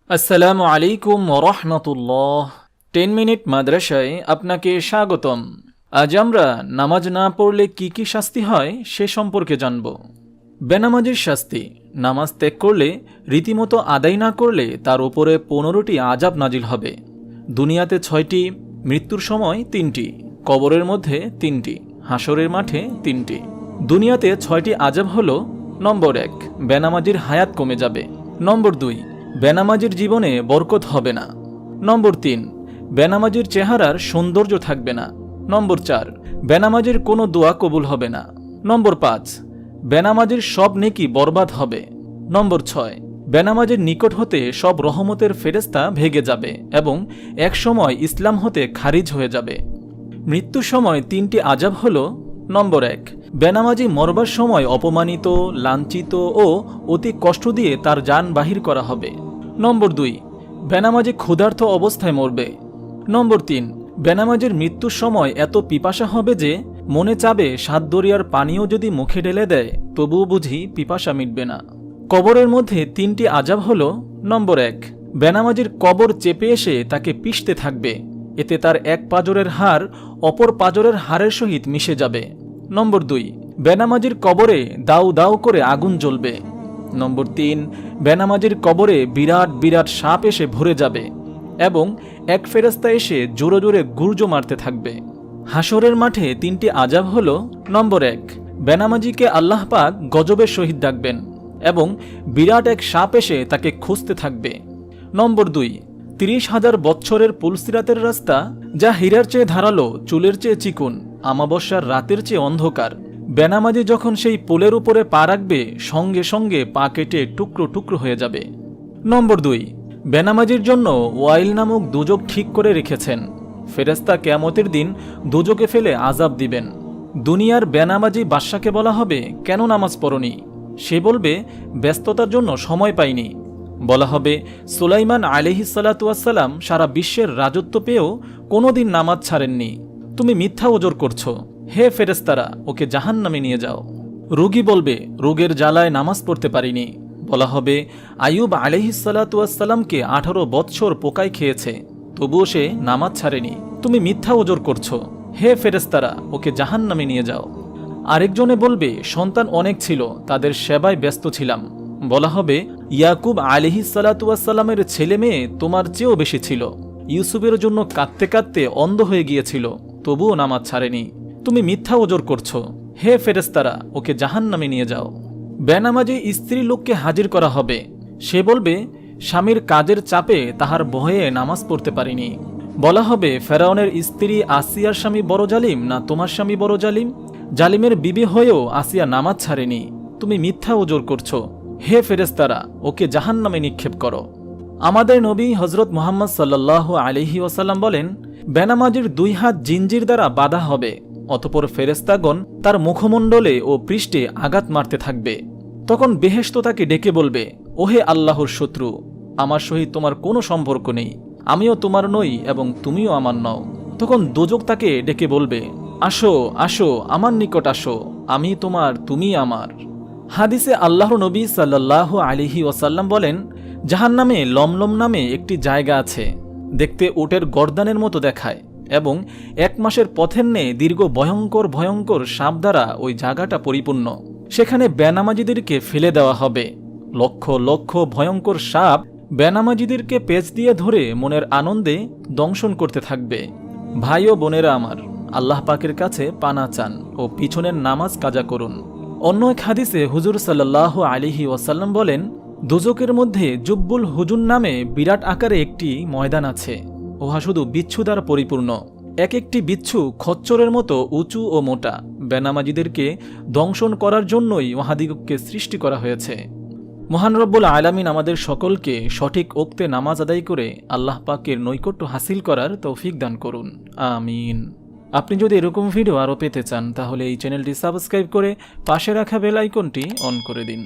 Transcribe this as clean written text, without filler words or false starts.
আসসালামু আলাইকুম ওরহমতুল্লাহ। 10 মিনিট মাদ্রাসায় আপনাকে স্বাগতম। আজ আমরা নামাজ না পড়লে কি কি শাস্তি হয় সে সম্পর্কে জানব। বেনামাজির শাস্তি: নামাজ ত্যাগ করলে, রীতিমতো আদায় না করলে তার উপরে 15টি আযাব নাজিল হবে। দুনিয়াতে 6টি, মৃত্যুর সময় 3টি, কবরের মধ্যে 3টি, হাসরের মাঠে 3টি। দুনিয়াতে 6টি আযাব হল: নম্বর 1, বেনামাজির হায়াত কমে যাবে। নম্বর 2, বেনামাজির জীবনে বরকত হবে না। নম্বর 3, বেনামাজির চেহারার সৌন্দর্য থাকবে না। নম্বর 4, বেনামাজির কোনো দোয়া কবুল হবে না। নম্বর 5, বেনামাজির সব নেকি বরবাদ হবে। নম্বর 6, বেনামাজির নিকট হতে সব রহমতের ফেরেশতা ভেগে যাবে এবং এক সময় ইসলাম হতে খারিজ হয়ে যাবে। মৃত্যুর সময় 3টি আযাব হল: নম্বর 1, বেনামাজি মরবার সময় অপমানিত, লাঞ্ছিত ও অতি কষ্ট দিয়ে তার জান বাহির করা হবে। নম্বর 2, বেনামাজি ক্ষুধার্ত অবস্থায় মরবে। নম্বর 3, বেনামাজির মৃত্যুর সময় এত পিপাসা হবে যে মনে চাবে 7 দরিয়ার পানিও যদি মুখে ঢেলে দেয় তবুও বুঝি পিপাসা মিটবে না। কবরের মধ্যে 3টি আযাব হল: নম্বর 1, বেনামাজির কবর চেপে এসে তাকে পিষতে থাকবে, এতে তার এক পাঁজরের হাড় অপর পাঁজরের হাড়ের সহিত মিশে যাবে। নম্বর 2, বেনামাজির কবরে দাউ দাউ করে আগুন জ্বলবে। নম্বর 3, বেনামাজির কবরে বিরাট বিরাট সাপ এসে ভরে যাবে এবং এক ফেরেশতা এসে জোরে জোরে গুর্জ মারতে থাকবে। হাসরের মাঠে 3টি আযাব হল: নম্বর 1, বেনামাজিকে আল্লাহ পাক গজবের সহিত ডাকবেন এবং বিরাট এক সাপ এসে তাকে খুঁজতে থাকবে। নম্বর 2, 30,000 বৎসরের পুলসিরাতের রাস্তা, যা হীরার চেয়ে ধারালো, চুলের চেয়ে চিকুন, আমাবস্যার রাতের চেয়ে অন্ধকার। বেনামাজি যখন সেই পুলের উপরে পা রাখবে সঙ্গে সঙ্গে পা কেটে টুকরো টুকরো হয়ে যাবে। নম্বর 2, বেনামাজির জন্য ওয়াইল নামক দুজক ঠিক করে রেখেছেন। ফেরেশতা কিয়ামতের দিন দুজকে ফেলে আযাব দিবেন। দুনিয়ার বেনামাজি বাদশাকে বলা হবে, কেন নামাজ পড়নি? সে বলবে, ব্যস্ততার জন্য সময় পাইনি। বলা হবে, সুলাইমান আলাইহিস সালাতু ওয়াস সালাম সারা বিশ্বের রাজত্ব পেয়েও কোনোদিন নামাজ ছাড়েননি। তুমি মিথ্যা ওজর করছো, হে ফেরেশতারা, ওকে জাহান্নামে নিয়ে যাও। রোগী বলবে, রোগের জ্বালায় নামাজ পড়তে পারিনি। বলা হবে, আইয়ুব আলাইহিস সালাতু ওয়াস সালামকে 18 বৎসর পোকায় খেয়েছে, তবুও সে নামাজ ছাড়েনি। তুমি মিথ্যা ওজর করছো, হে ফেরেশতারা, ওকে জাহান্নামে নিয়ে যাও। আরেকজনে বলবে, সন্তান অনেক ছিল, তাদের সেবায় ব্যস্ত ছিলাম। বলা হবে, ইয়াকুব আলাইহিস সালাতু ওয়াস সালামের ছেলে মেয়ে তোমার চেয়েও বেশি ছিল। ইউসুফের জন্য কাঁদতে কাঁদতে অন্ধ হয়ে গিয়েছিল, তবুও নামাজ ছাড়েনি। তুমি মিথ্যা ওজর করছো, হে ফেরেশতারা, ওকে জাহান্নামে নিয়ে যাও। বেনামাজি স্ত্রী লোককে হাজির করা হবে। সে বলবে, স্বামীর কাজের চাপে তাহার ভয়ে নামাজ পড়তে পারিনি। বলা হবে, ফেরাউনের স্ত্রী আসিয়ার স্বামী বড় জালিম না তোমার স্বামী বড় জালিম? জালিমের বিবি হয়েও আসিয়া নামাজ ছাড়েনি। তুমি মিথ্যা ওজর করছো, হে ফেরেশতারা, ওকে জাহান্নামে নিক্ষেপ করো। আমাদের নবী হযরত মুহাম্মদ সাল্লাল্লাহু আলাইহি ওয়াসাল্লাম বলেন, বেনামাজির 2 হাত জিনজির দ্বারা বাঁধা হবে, অতঃপর ফেরেশতাগণ তার মুখমণ্ডলে ও পৃষ্ঠে আঘাত মারতে থাকবে। তখন বেহেশত তাকে ডেকে বলবে, ওহে আল্লাহর শত্রু, আমার সহিত তোমার কোনো সম্পর্ক নেই, আমিও তোমার নই এবং তুমিও আমার নও। তখন দোজক তাকে ডেকে বলবে, আসো আসো, আমার নিকট আসো, আমি তোমার, তুমি আমার। হাদিসে আল্লাহর নবী সাল্লাল্লাহু আলাইহি ওয়াসাল্লাম বলেন, জাহান্নামে লমলম নামে একটি জায়গা আছে, দেখতে উটের গর্দানের মতো দেখায় এবং 1 মাসের পথের ন্যায় দীর্ঘ ভয়ঙ্কর ভয়ঙ্কর সাপ দ্বারা ওই জায়গাটা পরিপূর্ণ। সেখানে বেনামাজিদেরকে ফেলে দেওয়া হবে। লক্ষ লক্ষ ভয়ঙ্কর সাপ বেনামাজিদেরকে পেঁচ দিয়ে ধরে মনের আনন্দে দংশন করতে থাকবে। ভাই ও বোনেরা আমার, আল্লাহ পাকের কাছে পানা চান ও পিছনের নামাজ কাজা করুন। অন্য এক হাদিসে হুজুর সাল্লাল্লাহু আলাইহি ওয়াসাল্লাম বলেন, দোজকের মধ্যে জুব্বুল হুজুন নামে বিরাট আকারে একটি ময়দান আছে। উহা শুধু বিচ্ছু দ্বারা পরিপূর্ণ। এক একটি বিচ্ছু খচ্চরের মতো উঁচু ও মোটা। বেনামাজিদেরকে দংশন করার জন্যই উহাদিগকে সৃষ্টি করা হয়েছে। মহান রব্বুল আলামিন আমাদের সকলকে সঠিক ওক্তে নামাজ আদায় করে আল্লাহ পাকের নৈকট্য হাসিল করার তৌফিক দান করুন, আমিন। আপনি যদি এরকম ভিডিও আরও পেতে চান তাহলে এই চ্যানেলটি সাবস্ক্রাইব করে পাশে রাখা বেল আইকনটি অন করে দিন।